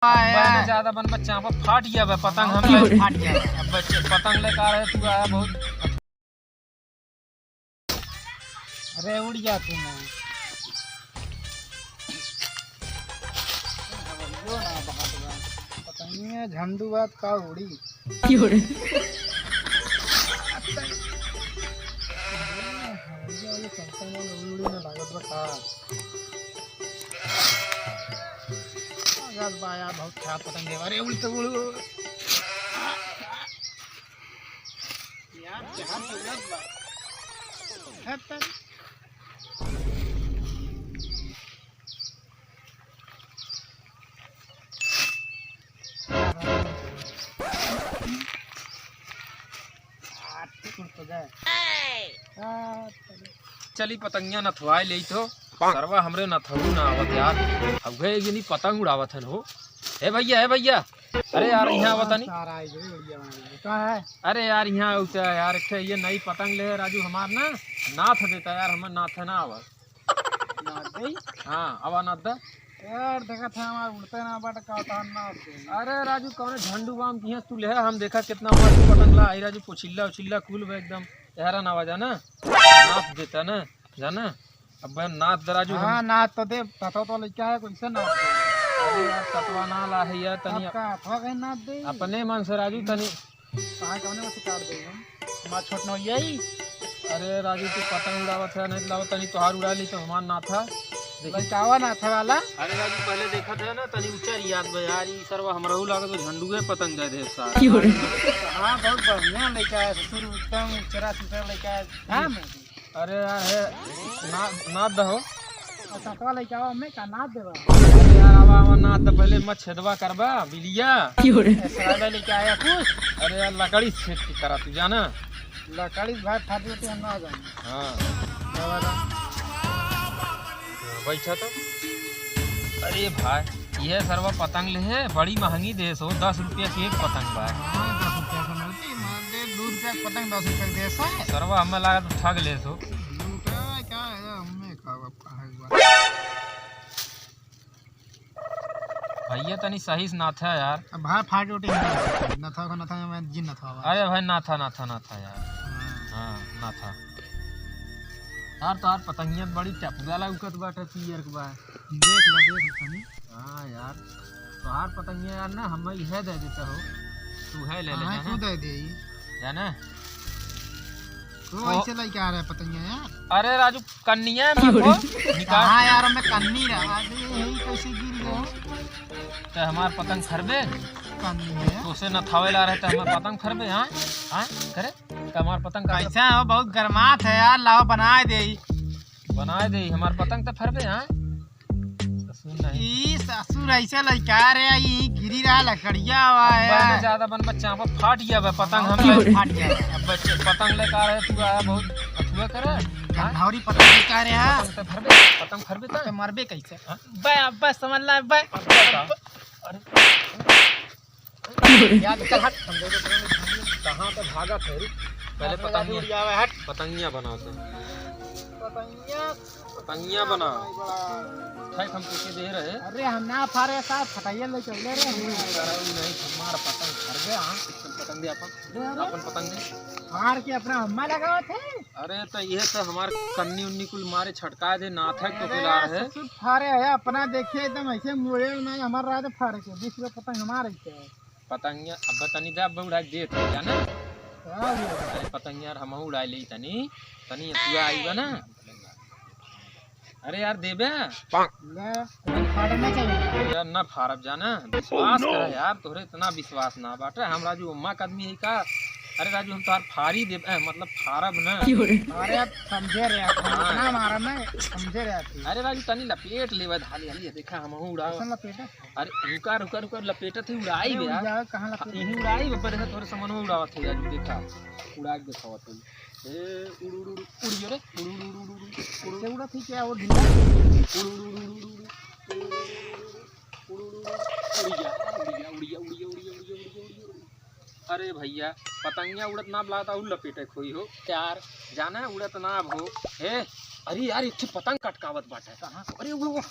मैंने ज्यादा बन बच्चा पर फाट गया बे पतंग हम फाट गया अब बच्चे पतंग लेकर आ रहे तू आया बहुत। अरे उड़ गया तू ना पतंग झंडू बात का उड़ी बाया बहुत खराब पतंग है। अरे उड़ तो उड़ यार जहां तक चली पतंगिया नथवाए ले तो सरवा हमरे नथरू ना आवत यार अब गए ये नहीं पतंग उड़ावत हन हो। ए भैया अरे यार यहाँ आवत नहीं अरे यार यहाँ उठा यार ये नई पतंग ले राजू हमार ना नाथ देता यार हमार नाथ ना आवत हाँ आवा नाथ दा यार देखा था हमार उड़ते ना बट का ना। अरे राजू कौन झंडू बाम की तू ले हम देखा कितना मस्त पतंग ला आई राजू पुछिल्ला उछिल्ला कुल एकदम यारा ना आवाजा ना नाथ देता ना जाना अब नाथ राजू हाँ नाथ तो दे ततो तो क्या है कैसे नाथ दे। अरे यार ततवा ना ला है यार तनी नाथ दे अपने मन से राजू तनी कहां कौन में काट दे हमार छोट न यही। अरे राजू तू पतंग उड़ावत है नहीं लावत तनी तोहार उड़ा ली तो हमार ना था लइकावा ना था वाला। अरे राजू पहले देखा था ना तनी ऊंचा याद में यार ई सरवा हमरहू लागत तो झंडूए पतंग दे दे सारा हां बहुत बढ़िया लइका है शुरू एकदम चरा सुतर लइका है। हां अरे यार है ना दहो ततवा लइकावा में का नाथ देबा। अरे यार आवा हमार नाथ तो पहले मत छेदवा करबा बिलिया ऐसा लेके आया कुछ। अरे यार लकड़ी छेद की करा तू जाना लकड़ी भाई फाट जाती हम ना जाए। हाँ बैठा तो अरे भाई यह सरवा पतंग ले है बड़ी महंगी देश हो 10 रुपया की एक पतंग बा। 10 रुपया का मिलती है 2 रुपया पतंग 10 रुपया देश है सरवा हमें लगा तो ठग ले सो क्या है हमें भैया तनी सही से ना था यार भाई फाट उठी न था मैं जिन न था। अरे भाई ना था यार हाँ ना था यार तो यार पतंगिया बड़ी टपगा लौकत बाटे पियर के बा देख तनी। हाँ यार तो यार पतंगिया यार ना हमें यह दे देता हो तू है ले ले हां तू दे दे जाना तो ऐसे लेके आ रहा है पतंगिया यार। अरे राजू कन्निया में को निकाल हां यार मैं कन्नी रहा यही कैसे गिर गया तो हमार पतंग खरबे कन्नी है तो उसे न थावे ला रहे तो हमार पतंग खरबे। हां हां करे तो हमार पतंग कैसा है बहुत गरमात है यार लाओ बना दे हमार पतंग तो फरबे। हां सुन नहीं ई ससुर ऐसे लइका रे ई गिरी रहा लकड़िया हुआ है मैंने ज्यादा बन बच्चा पर फाट गया बे पतंग हम फाट गया अब बच्चे पतंग लेकर आ रहे तू आया बहुत अथुआ करे गंधौरी पतंग लेके आ रहे हैं पतंग फरबे तो मरबे कैसे बे अब समझ ला बे याद चल हट कहां पे भागा थे पहले पतंगिया बनाओ तो पतंगिया बनाओ ठीक हम तुझे दे रहे। अरे हम ना फारे साथ फटाइए ले चले रे नहीं हमारा पतंग फर गया। पतंग दे अपन पतंग दे फाड़ के अपना हम्मा लगाओ थे। अरे तो ये तो हमार कन्नी उन्नी कुल मारे छटका दे ना था तो पिला रहे फारे है अपना देखिए एकदम ऐसे मुड़े नहीं हमारा रात फाड़ के 20 रुपए पतंग हमारे के पतंगिया अब तनी दे अब उड़ा दे तो जाना अरे पतंग यार हम उड़ा ले तनी तनी तू आईबा ना। अरे यार देबे फाड़ना चाहिए यार ना फारब जाना विश्वास कर यार तोरे इतना विश्वास ना बाटे हम राजू अम्मा का आदमी है का। अरे राजू हम तो फारी दे मतलब फारब ना। अरे आप समझे रे इतना मारा ना समझे रे। अरे राजू तनी लपेट लेवा धाली हाली देखा हम उड़ा लपेटा अरे रुका लपेटत ही उड़ाई बे यार कहां लपेट यही उड़ाई बे पर तोरे सामान उड़ावत है राजू देखा उड़ा के दिखावत है ए उड़ियो रे से उड़ा थी क्या वो ढीला उड़िया। अरे भैया पतंगिया उड़त ना लाता उ लपेटे खोई हो यार जाना उड़त ना हो ए अरे यार एक पतंग कटकावत बाटे कहां अरे वो